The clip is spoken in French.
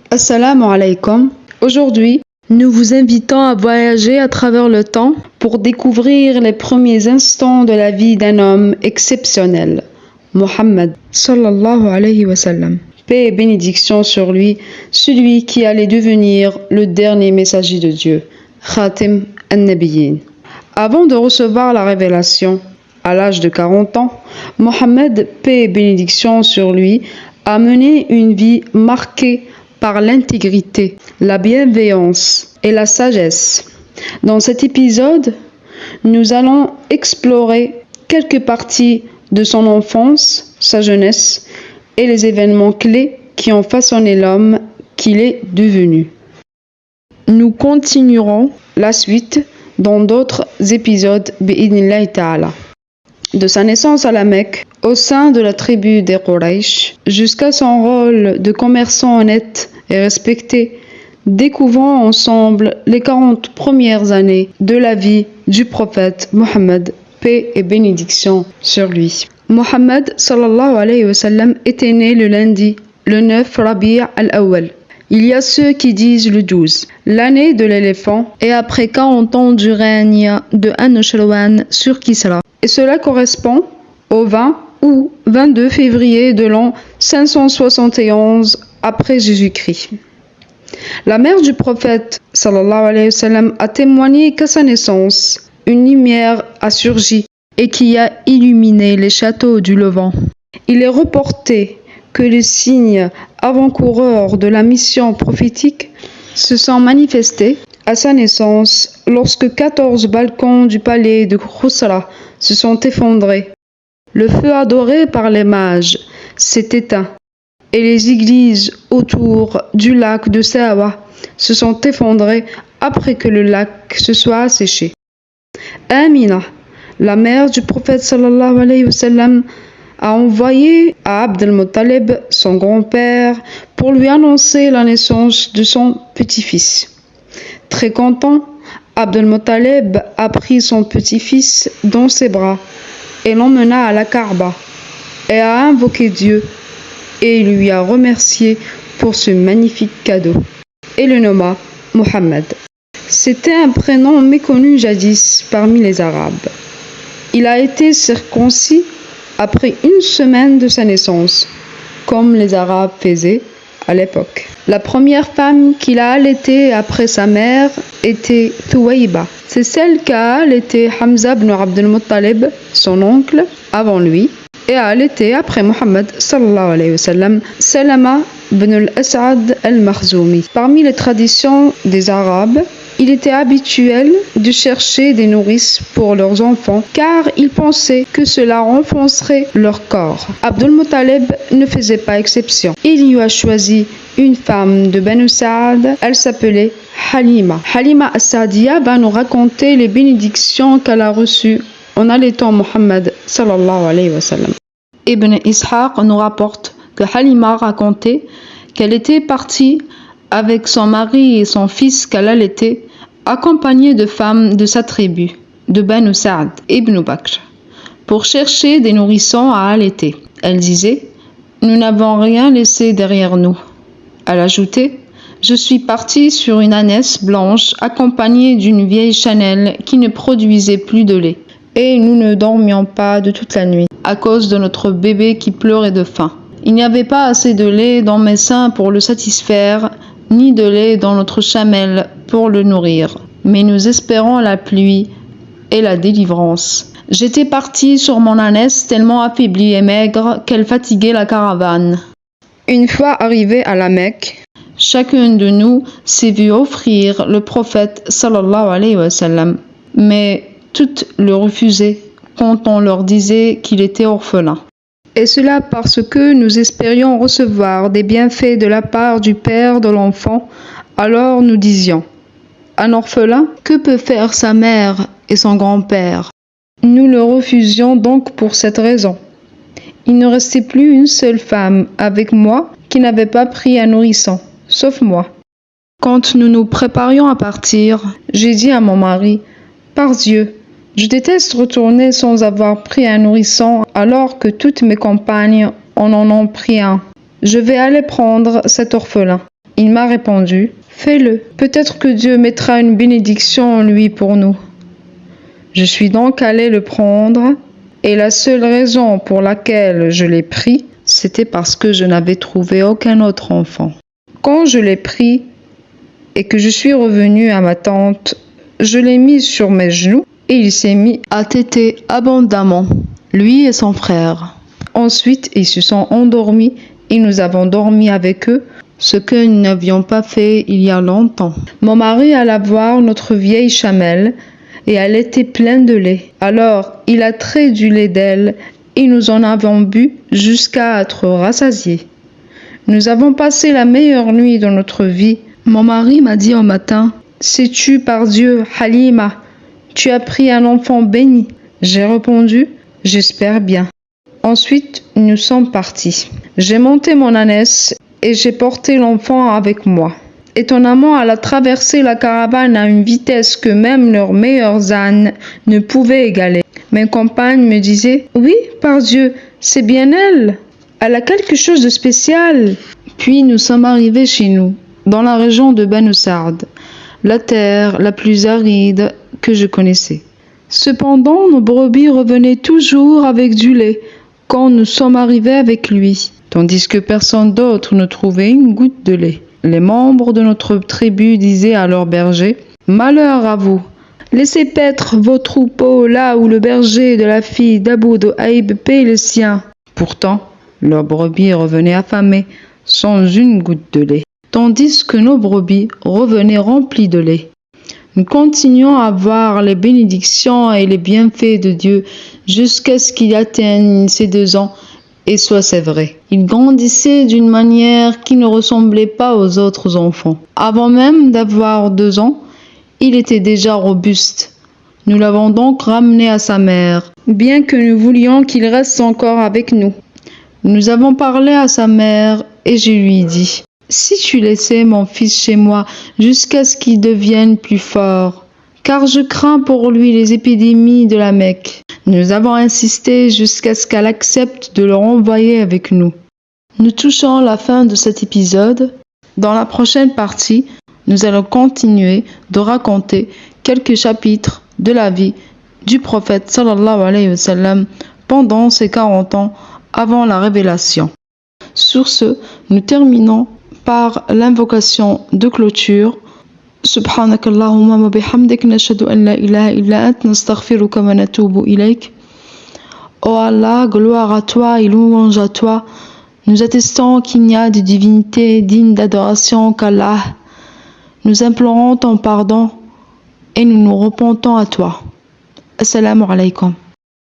Assalamu alaikum. Aujourd'hui, nous vous invitons à voyager à travers le temps pour découvrir les premiers instants de la vie d'un homme exceptionnel, Mohammed sallallahu alayhi wa sallam. Paix et bénédiction sur lui, celui qui allait devenir le dernier messager de Dieu, Khatim an-Nabiyyin. Avant de recevoir la révélation, à l'âge de 40 ans, Mohammed, paix et bénédiction sur lui, a mené une vie marquée par l'intégrité, la bienveillance et la sagesse. Dans cet épisode, nous allons explorer quelques parties de son enfance, sa jeunesse et les événements clés qui ont façonné l'homme qu'il est devenu. Nous continuerons la suite dans d'autres épisodes bi'idhnillahi ta'ala. De sa naissance à la Mecque, au sein de la tribu des Quraysh, jusqu'à son rôle de commerçant honnête et respecté, découvrons ensemble les 40 premières années de la vie du prophète Mohammed, paix et bénédiction sur lui. Mohammed sallallahu alayhi wa sallam était né le lundi, le 9 Rabi' al-Awwal. Il y a ceux qui disent le 12, l'année de l'éléphant, et après 40 ans du règne de Anushirwan sur Kisra. Et cela correspond au 20 ou 22 février de l'an 571 après Jésus-Christ. La mère du prophète sallallahu alayhi wa sallam a témoigné qu'à sa naissance, une lumière a surgi et qui a illuminé les châteaux du Levant. Il est reporté que les signes avant-coureurs de la mission prophétique se sont manifestés à sa naissance lorsque 14 balcons du palais de Khusra se sont effondrés. Le feu adoré par les mages s'est éteint et les églises autour du lac de Sawa se sont effondrées après que le lac se soit asséché. Amina, la mère du prophète sallallahu alayhi wa sallam, a envoyé à Abd al-Muttalib, son grand-père, pour lui annoncer la naissance de son petit-fils. Très content, Abd al-Muttalib a pris son petit-fils dans ses bras et l'emmena à la Kaaba et a invoqué Dieu et lui a remercié pour ce magnifique cadeau et le nomma Mohammed. C'était un prénom méconnu jadis parmi les Arabes. Il a été circoncis après une semaine de sa naissance, comme les Arabes faisaient à l'époque. La première femme qu'il a allaitée après sa mère était Thuwayba. C'est celle qu'a allaité Hamza ibn Abd al-Muttalib, son oncle, avant lui, et a allaité après Mohammed sallallahu alayhi wa sallam, Salama ibn al-As'ad al-Makhzoumi. Parmi les traditions des Arabes, il était habituel de chercher des nourrices pour leurs enfants car ils pensaient que cela renforcerait leur corps. Abdul Muttalib ne faisait pas exception. Il lui a choisi une femme de Banu Saad, elle s'appelait Halima. Halima as-Saadiya va nous raconter les bénédictions qu'elle a reçues en allaitant Mohammed sallallahu alayhi wa sallam. Ibn Ishaq nous rapporte que Halima racontait qu'elle était partie avec son mari et son fils qu'elle allaitait, accompagnée de femmes de sa tribu, de Banu Saad, Ibn Bakr, pour chercher des nourrissons à allaiter. Elle disait « Nous n'avons rien laissé derrière nous ». Elle ajoutait « Je suis partie sur une ânesse blanche accompagnée d'une vieille chanelle qui ne produisait plus de lait. Et nous ne dormions pas de toute la nuit à cause de notre bébé qui pleurait de faim. Il n'y avait pas assez de lait dans mes seins pour le satisfaire, ni de lait dans notre chamelle pour le nourrir. Mais nous espérons la pluie et la délivrance. J'étais partie sur mon ânesse tellement affaiblie et maigre qu'elle fatiguait la caravane. Une fois arrivés à la Mecque, chacun de nous s'est vu offrir le prophète sallallahu alayhi wa sallam, mais toutes le refusaient quand on leur disait qu'il était orphelin. Et cela parce que nous espérions recevoir des bienfaits de la part du père de l'enfant, alors nous disions « Un orphelin, que peut faire sa mère et son grand-père ?» Nous le refusions donc pour cette raison. Il ne restait plus une seule femme avec moi qui n'avait pas pris un nourrisson, sauf moi. Quand nous nous préparions à partir, j'ai dit à mon mari « Par Dieu, je déteste retourner sans avoir pris un nourrisson alors que toutes mes compagnes en ont pris un. Je vais aller prendre cet orphelin. » Il m'a répondu, fais-le, peut-être que Dieu mettra une bénédiction en lui pour nous. Je suis donc allé le prendre et la seule raison pour laquelle je l'ai pris, c'était parce que je n'avais trouvé aucun autre enfant. Quand je l'ai pris et que je suis revenu à ma tante, je l'ai mis sur mes genoux et il s'est mis à téter abondamment, lui et son frère. Ensuite, ils se sont endormis et nous avons dormi avec eux, ce que nous n'avions pas fait il y a longtemps. Mon mari alla voir notre vieille chamelle et elle était pleine de lait. Alors, il a trait du lait d'elle et nous en avons bu jusqu'à être rassasiés. Nous avons passé la meilleure nuit de notre vie. Mon mari m'a dit au matin, « Sais-tu par Dieu, Halima, tu as pris un enfant béni ?» J'ai répondu, « J'espère bien. » Ensuite, nous sommes partis. J'ai monté mon ânesse et j'ai porté l'enfant avec moi. Étonnamment, elle a traversé la caravane à une vitesse que même leurs meilleurs ânes ne pouvaient égaler. Mes compagnes me disaient, « Oui, par Dieu, c'est bien elle. Elle a quelque chose de spécial. » Puis nous sommes arrivés chez nous, dans la région de Banu Sa'd, la terre la plus aride que je connaissais. Cependant, nos brebis revenaient toujours avec du lait quand nous sommes arrivés avec lui, tandis que personne d'autre ne trouvait une goutte de lait. Les membres de notre tribu disaient à leurs bergers, « Malheur à vous! Laissez paître vos troupeaux là où le berger de la fille d'Abu Duhaib paie les siens. » Pourtant, leurs brebis revenaient affamées, sans une goutte de lait, tandis que nos brebis revenaient remplies de lait. Nous continuons à voir les bénédictions et les bienfaits de Dieu jusqu'à ce qu'il atteigne ses 2 ans et soit sévré. Il grandissait d'une manière qui ne ressemblait pas aux autres enfants. Avant même d'avoir 2 ans, il était déjà robuste. Nous l'avons donc ramené à sa mère, bien que nous voulions qu'il reste encore avec nous. Nous avons parlé à sa mère et je lui ai dit, « Si tu laissais mon fils chez moi jusqu'à ce qu'il devienne plus fort, car je crains pour lui les épidémies de la Mecque. » Nous avons insisté jusqu'à ce qu'elle accepte de le renvoyer avec nous. Nous touchons la fin de cet épisode. Dans la prochaine partie, nous allons continuer de raconter quelques chapitres de la vie du prophète sallallahu alayhi wa sallam pendant ses 40 ans avant la révélation. Sur ce, nous terminons par l'invocation de clôture. Subhanakallahumma wa bihamdik nashhadu an la ilaha illa ant nastaghfiruka wa natubu ilayk. Ô Allah, gloire à toi et louange à toi. Nous attestons qu'il n'y a de divinité digne d'adoration qu'Allah. Nous implorons ton pardon et nous nous repentons à toi. Assalamu alaikum.